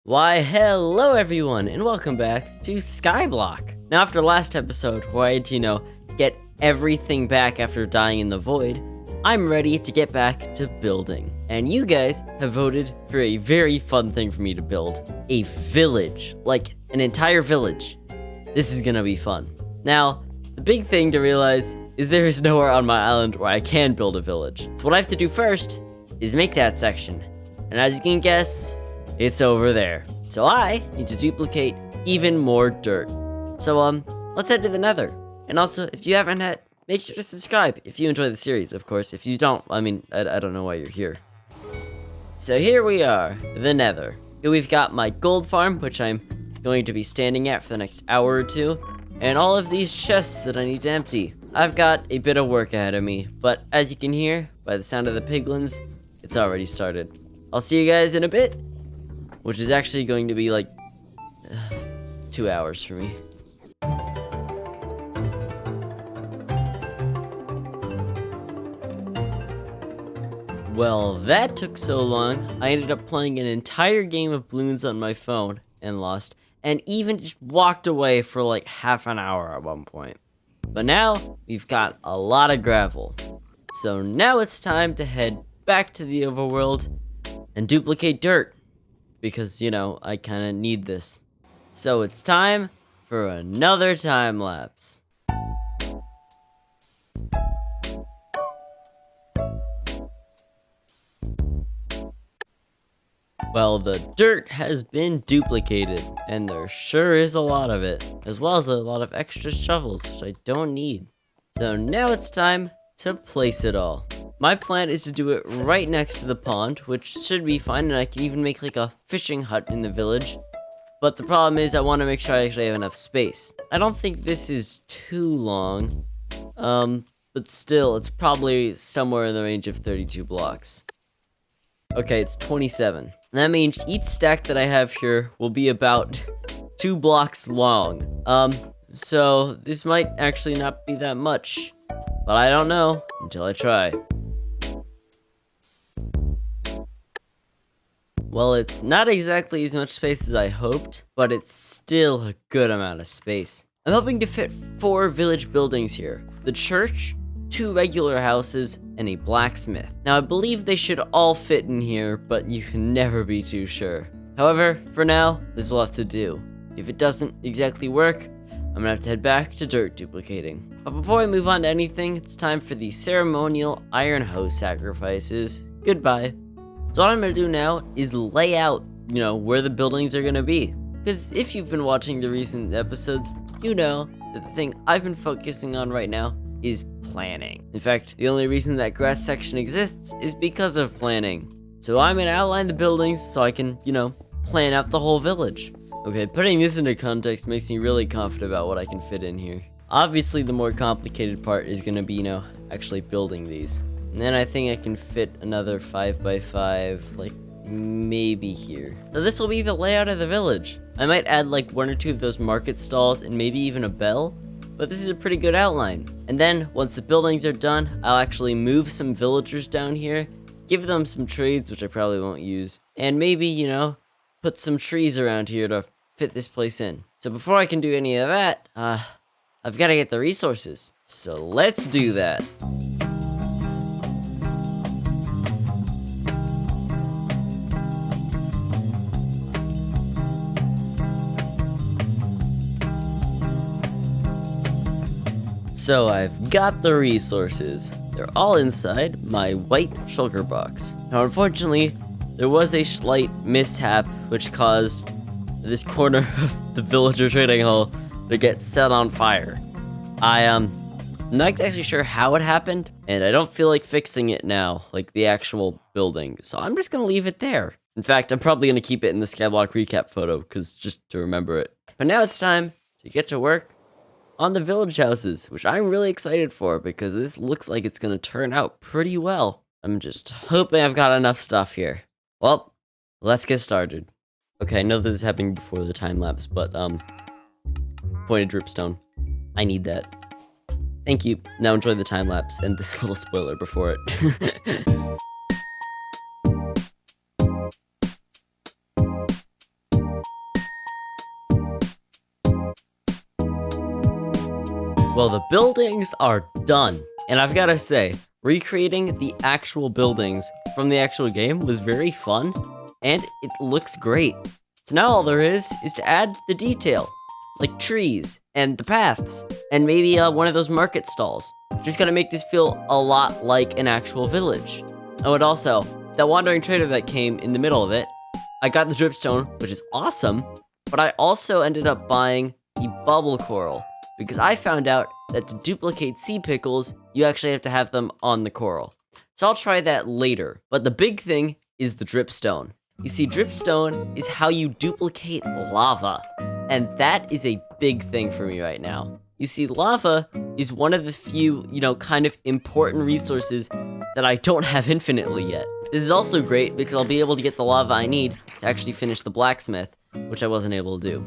Why, hello everyone, and welcome back to Skyblock. Now, after last episode, where I had to, get everything back after dying in the void, I'm ready to get back to building. And you guys have voted for a very fun thing for me to build. A village. Like, an entire village. This is gonna be fun. Now, the big thing to realize is there is nowhere on my island where I can build a village. So what I have to do first is make that section. And as you can guess, it's over there. So I need to duplicate even more dirt. So, let's head to the nether. And also, if you haven't yet, make sure to subscribe if you enjoy the series, of course. If you don't, I don't know why you're here. So here we are, the nether. Here we've got my gold farm, which I'm going to be standing at for the next hour or two. And all of these chests that I need to empty. I've got a bit of work ahead of me, but as you can hear by the sound of the piglins, it's already started. I'll see you guys in a bit. Which is actually going to be like 2 hours for me. Well, that took so long, I ended up playing an entire game of balloons on my phone and lost, and even just walked away for like half an hour at one point. But now, we've got a lot of gravel. So now it's time to head back to the overworld and duplicate dirt. Because, I kind of need this. So it's time for another time lapse. Well, the dirt has been duplicated, and there sure is a lot of it, as well as a lot of extra shovels, which I don't need. So now it's time to place it all. My plan is to do it right next to the pond, which should be fine, and I can even make like a fishing hut in the village. But the problem is I want to make sure I actually have enough space. I don't think this is too long, but still, it's probably somewhere in the range of 32 blocks. Okay, it's 27. And that means each stack that I have here will be about 2 blocks long. So this might actually not be that much, but I don't know until I try. Well, it's not exactly as much space as I hoped, but it's still a good amount of space. I'm hoping to fit 4 village buildings here. The church, 2 regular houses, and a blacksmith. Now, I believe they should all fit in here, but you can never be too sure. However, for now, there's a lot to do. If it doesn't exactly work, I'm gonna have to head back to dirt duplicating. But before I move on to anything, it's time for the ceremonial iron hose sacrifices. Goodbye. So what I'm going to do now is lay out, where the buildings are going to be. Because if you've been watching the recent episodes, you know that the thing I've been focusing on right now is planning. In fact, the only reason that grass section exists is because of planning. So I'm going to outline the buildings so I can, plan out the whole village. Okay, putting this into context makes me really confident about what I can fit in here. Obviously, the more complicated part is going to be, actually building these. And then I think I can fit another 5x5, like, maybe here. So this will be the layout of the village. I might add like 1 or 2 of those market stalls and maybe even a bell, but this is a pretty good outline. And then, once the buildings are done, I'll actually move some villagers down here, give them some trades, which I probably won't use, and maybe, put some trees around here to fit this place in. So before I can do any of that, I've got to get the resources. So let's do that. So I've got the resources. They're all inside my white shulker box. Now unfortunately, there was a slight mishap which caused this corner of the villager trading hall to get set on fire. I'm not exactly sure how it happened, and I don't feel like fixing it now, like the actual building. So I'm just gonna leave it there. In fact, I'm probably gonna keep it in the Skyblock recap photo, because just to remember it. But now it's time to get to work on the village houses, which I'm really excited for because this looks like it's gonna turn out pretty well. I'm just hoping I've got enough stuff here. Well, let's get started. Okay, I know this is happening before the time lapse, but pointed dripstone. I need that. Thank you. Now enjoy the time lapse and this little spoiler before it. Well, the buildings are done. And I've gotta say, recreating the actual buildings from the actual game was very fun, and it looks great. So now all there is to add the detail, like trees, and the paths, and maybe one of those market stalls. Just gotta make this feel a lot like an actual village. Oh, and also, that wandering trader that came in the middle of it, I got the dripstone, which is awesome, but I also ended up buying the bubble coral, because I found out that to duplicate sea pickles, you actually have to have them on the coral. So I'll try that later, but the big thing is the dripstone. You see, dripstone is how you duplicate lava, and that is a big thing for me right now. You see, lava is one of the few, kind of important resources that I don't have infinitely yet. This is also great because I'll be able to get the lava I need to actually finish the blacksmith, which I wasn't able to do.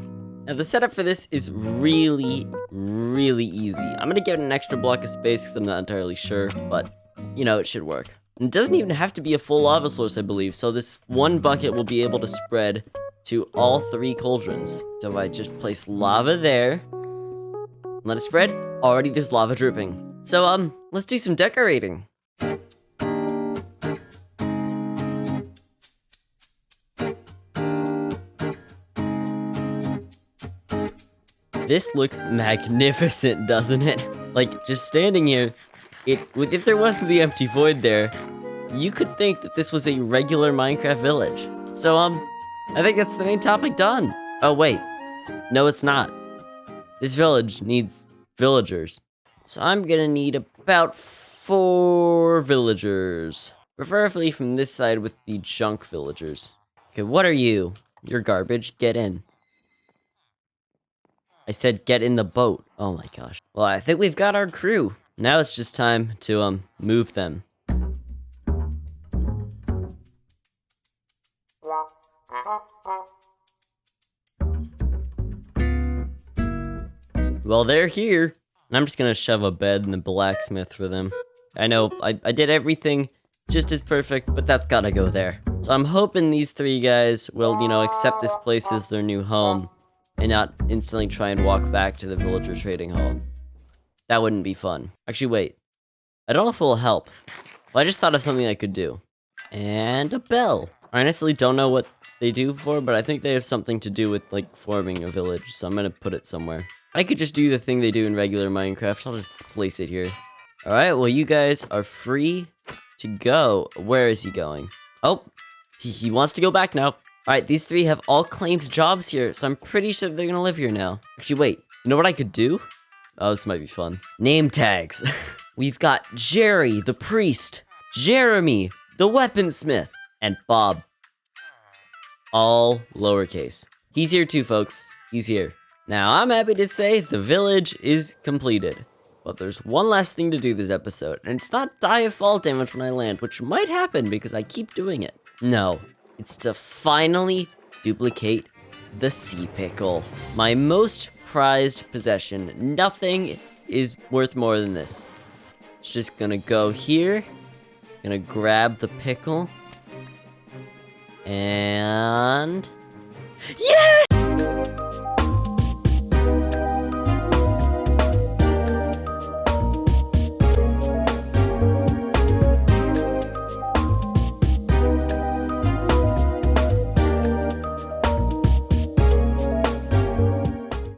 Now, the setup for this is really, really easy. I'm gonna get an extra block of space because I'm not entirely sure, but, it should work. And it doesn't even have to be a full lava source, I believe, so this one bucket will be able to spread to all 3 cauldrons. So if I just place lava there, let it spread, already there's lava dripping. So, let's do some decorating. This looks magnificent, doesn't it? Like, just standing here, if there wasn't the empty void there, you could think that this was a regular Minecraft village. So, I think that's the main topic done. Oh, wait. No, it's not. This village needs villagers. So I'm gonna need about 4 villagers. Preferably from this side with the junk villagers. Okay, what are you? You're garbage. Get in. I said get in the boat. Oh my gosh. Well, I think we've got our crew. Now it's just time to, move them. Well, they're here. And I'm just gonna shove a bed in the blacksmith for them. I know, I did everything just as perfect, but that's gotta go there. So I'm hoping these 3 guys will, accept this place as their new home, and not instantly try and walk back to the villager trading hall. That wouldn't be fun. Actually, wait. I don't know if it will help. Well, I just thought of something I could do. And a bell. I honestly don't know what they do for, but I think they have something to do with, forming a village, so I'm gonna put it somewhere. I could just do the thing they do in regular Minecraft. I'll just place it here. Alright, well, you guys are free to go. Where is he going? Oh, he wants to go back now. Alright, these 3 have all claimed jobs here, so I'm pretty sure they're gonna live here now. Actually, wait. You know what I could do? Oh, this might be fun. Name tags. We've got Jerry, the priest, Jeremy, the weaponsmith, and Bob. All lowercase. He's here too, folks. He's here. Now, I'm happy to say the village is completed. But there's one last thing to do this episode, and it's not die of fall damage when I land, which might happen because I keep doing it. No, it's to finally duplicate the sea pickle. My most prized possession. Nothing is worth more than this. It's just gonna go here, gonna grab the pickle, and... yes!